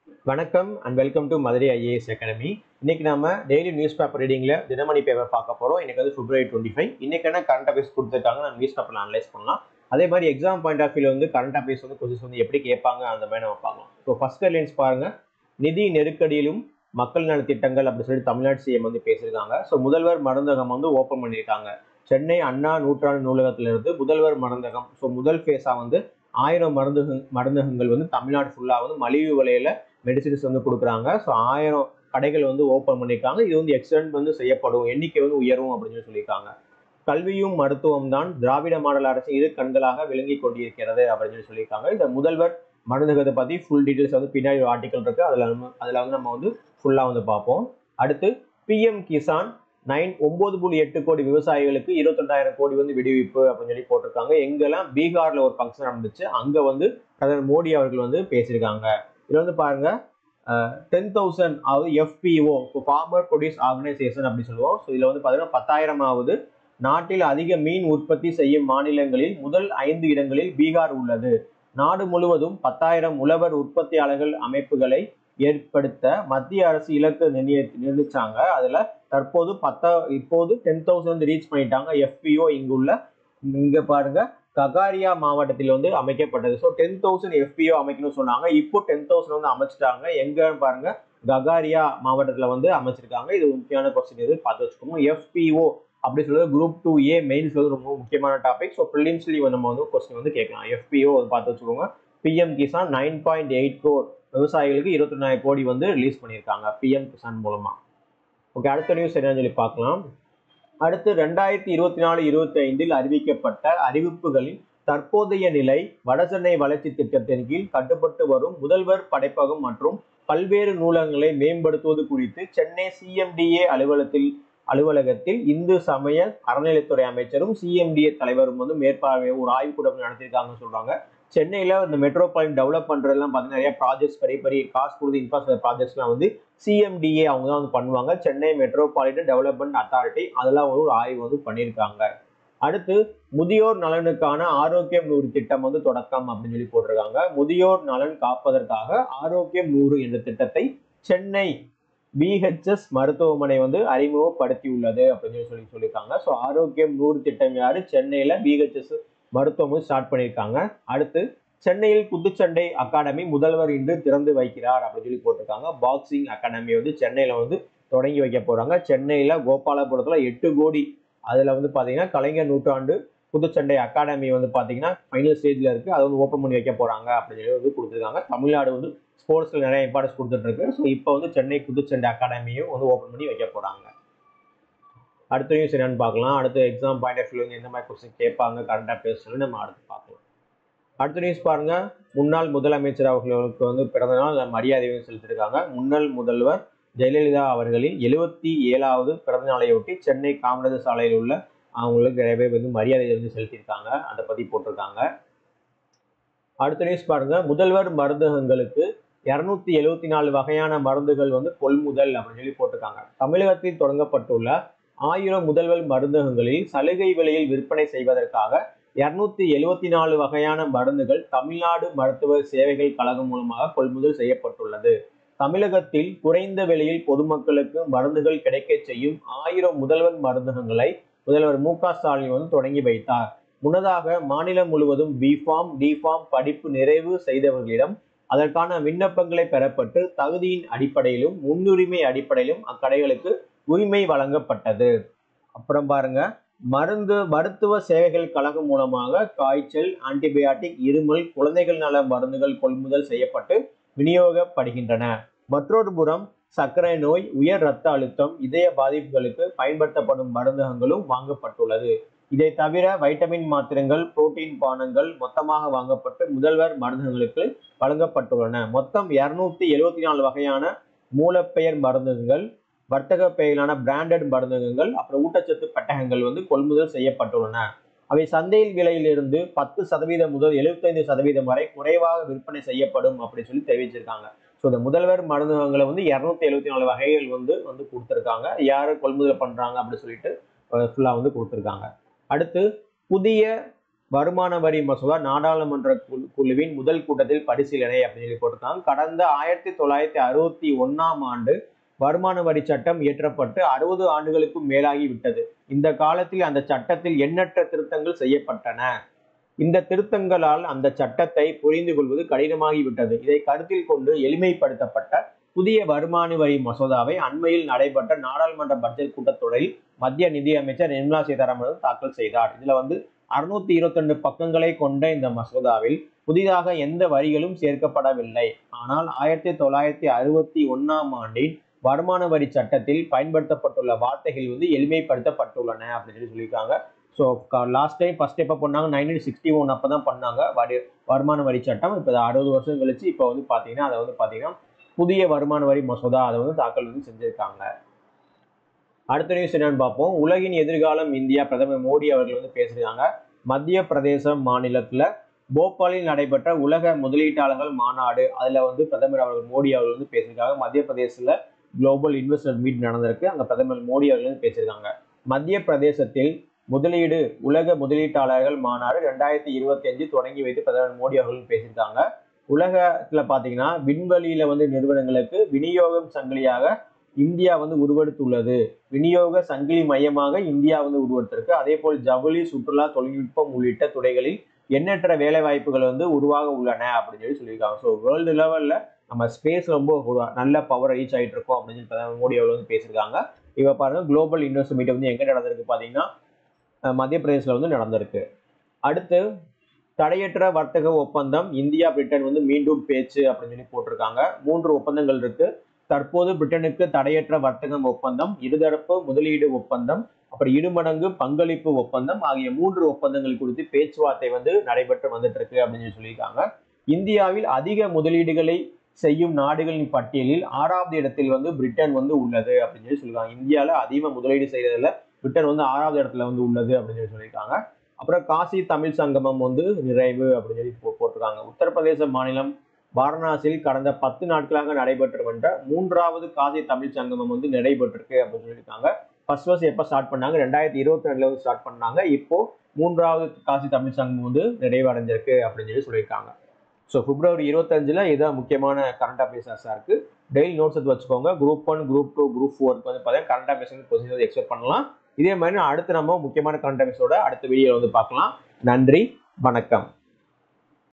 வணக்கம் and welcome to Madurai IAS academy. இன்னைக்கு நம்ம டெய்லி நியூஸ் பேப்பர் ரீடிங்ல தினமணி பேப்பர் பார்க்க போறோம். இன்னைக்கு வந்து February 25. இன்னைக்கான கரண்ட் அஃபேர்ஸ் கொடுத்துருக்காங்க. நம்ம நியூஸ் பேப்பர்ல அனலைஸ் பண்ணலாம். அதே மாதிரி எக்ஸாம் பாயிண்ட் ஆஃப் வியூல வந்து கரண்ட் அஃபேர்ஸ் வந்து கொஸ்டின்ஸ் வந்து எப்படி கேட்பாங்க அந்த மாதிரி நம்ம பார்க்கலாம். ஸோ ஃபர்ஸ்ட் ஹெட்லைன்ஸ் பாருங்க. நிதி நெருக்கடியிலும் மக்கள் நல திட்டங்கள் அப்படின்னு சொல்லி தமிழ்நாடு சிஎம் வந்து பேசியிருக்காங்க. ஸோ முதல்வர் மருந்தகம் வந்து ஓப்பன் பண்ணியிருக்காங்க. சென்னை அண்ணா நூற்றாண்டு நூலகத்திலிருந்து முதல்வர் மருந்தகம். ஸோ முதல் ஃபேஸா வந்து 1000 மருந்தகங்கள் வந்து தமிழ்நாடு ஃபுல்லா வந்து மலிவு விலையில மெடிசின்ஸ் வந்து கொடுக்குறாங்க. ஸோ 1000 கடைகள் வந்து ஓப்பன் பண்ணியிருக்காங்க. இது வந்து எக்ஸ்டெண்ட் வந்து செய்யப்படும், எண்ணிக்கை வந்து உயரும் அப்படின்னு சொல்லியிருக்காங்க. கல்வியும் மருத்துவம் தான் திராவிட மாடல் அரசு இரு கண்களாக விளங்கி கொண்டிருக்கிறது அப்படின்னு சொல்லியிருக்காங்க. இந்த முதல்வர் மருந்தகத்தை பத்தி ஃபுல் டீடைல்ஸ் வந்து பின்னாடி ஒரு ஆர்டிக்கல் இருக்கு. அதுல வந்து நம்ம வந்து ஃபுல்லா வந்து பார்ப்போம். அடுத்து பிஎம் கிசான் 9.8 கோடி விவசாயிகளுக்கு 22,000 கோடி வந்து விடுவிப்பு அப்படின்னு சொல்லி போட்டிருக்காங்க. எங்கெல்லாம் பீகார்ல ஒரு ஃபங்க்ஷன் நடந்துச்சு, அங்க வந்து பிரதமர் மோடி அவர்கள் வந்து பேசியிருக்காங்க. இதுல வந்து பாருங்க 10,000 ஆகுது எஃபிஓ, ஃபார்மர் ப்ரொடியூஸ் ஆர்கனைசேஷன் அப்படின்னு சொல்லுவோம். ஸோ இதுல வந்து பாத்தீங்கன்னா 10,000 ஆகுது. நாட்டில் அதிக மீன் உற்பத்தி செய்யும் மாநிலங்களில் முதல் 5 இடங்களில் பீகார் உள்ளது. நாடு முழுவதும் 10,000 உழவர் உற்பத்தியாளர்கள் அமைப்புகளை ஏற்படுத்த மத்திய அரசு இலக்கு நிர்ணயிச்சாங்க. அதுல தற்போது இப்போது 10,000 வந்து ரீச் பண்ணிட்டாங்க எஃபிஓ. இங்க பாருங்க ககாரியா மாவட்டத்தில் வந்து அமைக்கப்பட்டது. ஸோ 10,000 எஃபிஓ அமைக்கணும்னு சொன்னாங்க. இப்போ 10,000 வந்து அமைச்சிட்டாங்க. எங்கன்னு பாருங்க, ககாரியா மாவட்டத்தில் வந்து அமைச்சிருக்காங்க. இது முக்கியமான கொஸ்டின், இது பார்த்து வச்சுக்கோங்க. எஃபிஓ அப்படி சொல்றது குரூப் 2A மெயின்ஸ் வந்து ரொம்ப முக்கியமான டாபிக். ஸோ ப்ரிலிம்ஸ்லி நம்ம வந்து கொஸ்டின் வந்து கேட்கலாம். எஃபிஓ பார்த்து வச்சுக்கோங்க. பிஎம் கிசான் 9.8 crore விவசாயிகளுக்கு 22,000 கோடி வந்து ரிலீஸ் பண்ணியிருக்காங்க பிஎம் கிசான் மூலமா. ஓகே, அடுத்த நியூஸ் என்னன்னு சொல்லி பார்க்கலாம். அடுத்து 2024-25 அறிவிக்கப்பட்ட அறிவிப்புகளின் தற்போதைய நிலை. வடசென்னை வளர்ச்சி திட்டத்தின் கீழ் கட்டுப்பட்டு வரும் முதல்வர் படைப்பகம் மற்றும் பல்வேறு நூலகங்களை மேம்படுத்துவது குறித்து சென்னை சிஎம்டிஏ அலுவலகத்தில் இந்து சமய அறநிலைத்துறை அமைச்சரும் சிஎம்டிஏ தலைவரும் வந்து மேற்பார்வை ஒரு ஆய்வுக்கூட்டம் நடத்திருக்காங்கன்னு சொல்றாங்க. சென்னையில இந்த மெட்ரோபாலிட்டன் டெவலப் பண்றதுலாம் பார்த்தீங்கன்னா நிறைய ப்ராஜெக்ட்ஸ், பெரிய பெரிய காசு கொடுத்து இன்ஃப்ராஸ்ட்ரக்சர் ப்ராஜெக்ட்ஸ்லாம் வந்து சிஎம்டிஏ அவங்க தான் வந்து பண்ணுவாங்க. சென்னை மெட்ரோபாலிட்டன் டெவலப்மெண்ட் அத்தாரிட்டி அதெல்லாம் ஒரு ஆய்வு வந்து பண்ணியிருக்காங்க. அடுத்து முதியோர் நலனுக்கான ஆரோக்கியம் 100 திட்டம் வந்து தொடக்கம் அப்படின்னு சொல்லி போட்டிருக்காங்க. முதியோர் நலன் காப்பதற்காக ஆரோக்கியம் 100 என்ற திட்டத்தை சென்னை பிஹெச்எஸ் மருத்துவமனை வந்து அறிமுகப்படுத்தியுள்ளது அப்படின்னு சொல்லியிருக்காங்க. ஸோ ஆரோக்கியம் 100 திட்டம் யாரு? சென்னையில பிஹெச்எஸ் மருத்துவம் ஸ்டார்ட் பண்ணியிருக்காங்க. அடுத்து சென்னையில் குத்துச்சண்டை அகாடமி முதல்வர் இன்று திறந்து வைக்கிறார் அப்படின்னு சொல்லி போட்டிருக்காங்க. பாக்ஸிங் அகாடமி வந்து சென்னையில வந்து தொடங்கி வைக்க போறாங்க. சென்னையில கோபாலபுரத்துல 8 கோடி, அதுல வந்து பாத்தீங்கன்னா கலைஞர் நூற்றாண்டு குத்துச்சண்டை அகாடமி வந்து பாத்தீங்கன்னா ஃபைனல் ஸ்டேஜ்ல இருக்கு. அதை வந்து ஓப்பன் பண்ணி வைக்க போறாங்க அப்படின்னு சொல்லி வந்து கொடுத்துருக்காங்க. தமிழ்நாடு வந்து ஸ்போர்ட்ஸ்ல நிறைய இம்பார்ட்டன்ஸ் கொடுத்துட்டு இருக்கு. ஸோ இப்போ வந்து சென்னை குத்துச்சண்டை அகாடமியும் வந்து ஓப்பன் பண்ணி வைக்க போறாங்க. அடுத்த நியூஸ் என்னன்னு பார்க்கலாம். அடுத்த எக்ஸாம் பாயிண்ட் ஆஃப் வியூ எந்த மாதிரி கொஸ்டின் கேட்பாங்க கரண்ட் அஃபேர்ஸ் நம்ம அடுத்து பார்க்கலாம். அடுத்த நியூஸ் பாருங்க. முன்னாள் முதலமைச்சர் அவர்களுக்கு வந்து பிறந்த நாள் மரியாதையும் செலுத்திருக்காங்க. முன்னாள் முதல்வர் ஜெயலலிதா அவர்களின் 77வது பிறந்த நாளையொட்டி சென்னை காமராஜர் சாலையில் உள்ள அவங்களுக்கு நிறைய பேர் வந்து மரியாதை வந்து செலுத்தியிருக்காங்க. அதை பத்தி போட்டிருக்காங்க. அடுத்த நியூஸ் பாருங்க. முதல்வர் மருந்தகங்களுக்கு 274 வகையான மருந்துகள் வந்து கொள்முதல் அப்படின்னு சொல்லி போட்டிருக்காங்க. தமிழகத்தில் தொடங்கப்பட்டுள்ள 1000 முதல்வர் மருந்தகங்களில் சலுகை விலையில் விற்பனை செய்வதற்காக 274 வகையான மருந்துகள் தமிழ்நாடு மருத்துவ சேவைகள் கழகம் மூலமாக கொள்முதல் செய்யப்பட்டுள்ளது. தமிழகத்தில் குறைந்த விலையில் பொதுமக்களுக்கு மருந்துகள் கிடைக்க செய்யும் 1000 முதல்வர் மருந்தகங்களை முதல்வர் மு.க. ஸ்டாலின் வந்து தொடங்கி வைத்தார். முன்னதாக மாநிலம் முழுவதும் பிஃபார்ம், டிஃபார்ம் படிப்பு நிறைவு செய்தவர்களிடம் அதற்கான விண்ணப்பங்களை பெறப்பட்டு தகுதியின் அடிப்படையிலும் முன்னுரிமை அடிப்படையிலும் அக்கடைகளுக்கு உரிமை வழங்கப்பட்டது. அப்புறம் பாருங்க, மருத்துவ சேவைகள் கழகம் மூலமாக காய்ச்சல், ஆன்டிபயாட்டிக், இருமல், குழந்தைகள் நல மருந்துகள் கொள்முதல் செய்யப்பட்டு விநியோகப்படுகின்றன. மற்றொரு புறம் சர்க்கரை நோய், உயர் இரத்த அழுத்தம், இதய பாதிப்புகளுக்கு பயன்படுத்தப்படும் மருந்தகங்களும் வாங்கப்பட்டுள்ளது. இதை தவிர வைட்டமின் மாத்திரைகள், புரோட்டீன் பானங்கள் மொத்தமாக வாங்கப்பட்டு முதல்வர் மருந்தகங்களுக்கு வழங்கப்பட்டுள்ளன. மொத்தம் 274 வகையான மூலப்பெயர் மருந்தகங்கள், வர்த்தக பெயரிலான பிராண்டட் மருந்தகங்கள், அப்புறம் ஊட்டச்சத்து பெட்டகங்கள் வந்து கொள்முதல் செய்யப்பட்டுள்ளன. அவை சந்தையில் விலையிலிருந்து 10% முதல் 75% வரை குறைவாக விற்பனை செய்யப்படும் அப்படின்னு சொல்லி தெரிவிச்சிருக்காங்க. ஸோ இந்த முதல்வர் மருந்தகங்களை வந்து 274 வகைகள் வந்து கொடுத்துருக்காங்க. யாரு கொள்முதல் பண்றாங்க அப்படின்னு சொல்லிட்டு ஃபுல்லா வந்து கொடுத்துருக்காங்க. அடுத்து புதிய வருமான வரி மசோதா நாடாளுமன்ற குழுவின் முதல் கூட்டத்தில் பரிசீலனை அப்படின்னு சொல்லி போட்டிருக்காங்க. கடந்த 1961ஆம் ஆண்டு வருமான வரி சட்டம் இயற்றப்பட்டு 60 ஆண்டுகளுக்கும் மேலாகி விட்டது. இந்த காலத்தில் அந்த சட்டத்தில் எண்ணற்ற திருத்தங்கள் செய்யப்பட்டன. இந்த திருத்தங்களால் அந்த சட்டத்தை புரிந்து கொள்வது கடினமாகிவிட்டது. இதை கருத்தில் கொண்டு எளிமைப்படுத்தப்பட்ட புதிய வருமான வரி மசோதாவை அண்மையில் நடைபெற்ற நாடாளுமன்ற பட்ஜெட் கூட்டத்தொடரில் மத்திய நிதி அமைச்சர் நிர்மலா சீதாராமன் தாக்கல் செய்தார். இதுல 622 பக்கங்களை கொண்ட இந்த மசோதாவில் புதிதாக எந்த வரிகளும் சேர்க்கப்படவில்லை. ஆனால் 1961ஆம் ஆண்டின் வருமான வரி சட்டத்தில் பயன்படுத்தப்பட்டுள்ள வார்த்தைகள் எளிமைப்படுத்தப்பட்டுள்ளன அப்படின்னு சொல்லியிருக்காங்க. ஸோ லாஸ்ட் டைம் ஃபர்ஸ்ட் எப்போ பண்ணாங்க 1961 அப்போ தான் பண்ணாங்க வருமான வரி சட்டம். இப்போ 60 வருஷம் கழிச்சு இப்போ பார்த்தீங்கன்னா அதை பார்த்தீங்கன்னா புதிய வருமான வரி மசோதா அதை தாக்கல் செஞ்சிருக்காங்க. அடுத்த நியூஸ் என்னன்னு பார்ப்போம். உலகின் எதிர்காலம் இந்தியா, பிரதமர் மோடி அவர்கள் பேசியிருக்காங்க. மத்திய பிரதேச மாநிலத்துல போபாலில் நடைபெற்ற உலக முதலீட்டாளர்கள் மாநாடு, அதுல பிரதமர் அவர்கள் மோடி அவர்கள் பேசியிருக்காங்க. மத்திய பிரதேசத்துல குளோபல் இன்வெஸ்டர் மீட் நடந்திருக்கு. அங்க பிரதமர் மோடி அவர்கள் பேசியிருக்காங்க. மத்திய பிரதேசத்தில் முதலீடு உலக முதலீட்டாளர்கள் மாநாடு 2025 தொடங்கி வைத்து பிரதமர் மோடி அவர்கள் பேசியிருக்காங்க. உலகத்துல பாத்தீங்கன்னா விண்வெளியில நிறுவனங்களுக்கு விநியோகம் சங்கிலியாக இந்தியா உருவெடுத்துள்ளது. விநியோக சங்கிலி மையமாக இந்தியா உருவெடுத்திருக்கு. அதே போல் ஜவுளி, சுற்றுலா, தொழில்நுட்பம் உள்ளிட்ட துறைகளில் எண்ணற்ற வேலை வாய்ப்புகள் உருவாக உள்ளன அப்படின்னு சொல்லியிருக்காங்க. ஸோ வேர்ல்டு லெவல்ல நம்ம ஸ்பேஸ் ரொம்ப நல்ல பவர் ரீச் ஆகிட்டு இருக்கோம் அப்படின்னு சொல்லி பிரதமர் மோடி அவர்கள் பேசியிருக்காங்க. இப்போ பாருங்க, குளோபல் இன்வெஸ்டர் மீட் எங்க நடந்திருக்கு பாத்தீங்கன்னா மத்திய பிரதேசத்துல நடந்திருக்கு. அடுத்து தடையற்ற வர்த்தக ஒப்பந்தம் இந்தியா பிரிட்டன் மீண்டும் பேச்சு அப்படின்னு சொல்லி போட்டிருக்காங்க. 3 ஒப்பந்தங்கள் இருக்கு. தற்போது பிரிட்டனுக்கு தடையற்ற வர்த்தகம் ஒப்பந்தம், இருதரப்பு முதலீடு ஒப்பந்தம், அப்புறம் இருமடங்கு பங்களிப்பு ஒப்பந்தம் ஆகிய 3 ஒப்பந்தங்கள் குறித்து பேச்சுவார்த்தை நடைபெற்று வந்துட்டு இருக்கு அப்படின்னு சொல்லியிருக்காங்க. இந்தியாவில் அதிக முதலீடுகளை செய்யும் நாடுகளின் பட்டியலில் 6வது இடத்தில் பிரிட்டன் உள்ளது அப்படின்னு சொல்லி சொல்லியிருக்காங்க. இந்தியாவில் அதிக முதலீடு செய்யறதுல பிரிட்டன் 6வது இடத்துல உள்ளது அப்படின்னு சொல்லியிருக்காங்க. அப்புறம் காசி தமிழ் சங்கமம் நிறைவு அப்படின்னு சொல்லி போட்டிருக்காங்க. உத்தரப்பிரதேச மாநிலம் வாரணாசியில் கடந்த 10 நாட்களாக நடைபெற்று வந்த 3வது காசி தமிழ் சங்கமம் நடைபெற்றிருக்கு அப்படின்னு சொல்லியிருக்காங்க. ஃபர்ஸ்ட் எப்போ ஸ்டார்ட் பண்ணாங்க? 2022 ஸ்டார்ட் பண்ணாங்க. இப்போ 3வது காசி தமிழ் சங்கமம் நிறைவடைஞ்சிருக்கு அப்படின்னு சொல்லியிருக்காங்க. ஸோ பிப்ரவரி 25 இதுதான் முக்கியமான கரண்ட் அஃபேர்ஸாக இருக்கு. டெய்லி நோட்ஸ் எடுத்து வச்சுக்கோங்க. குரூப் 1, குரூப் 2, குரூப் 4 பார்த்தீங்கன்னா கரண்ட் அஃபேர்ஸ் கொஸ்டின் எக்ஸ்பெக்ட் பண்ணலாம். இதே மாதிரி அடுத்து நம்ம முக்கியமான கரண்ட் அஃபேர்ஸோட அடுத்த வீடியோவில் பார்க்கலாம். நன்றி, வணக்கம்.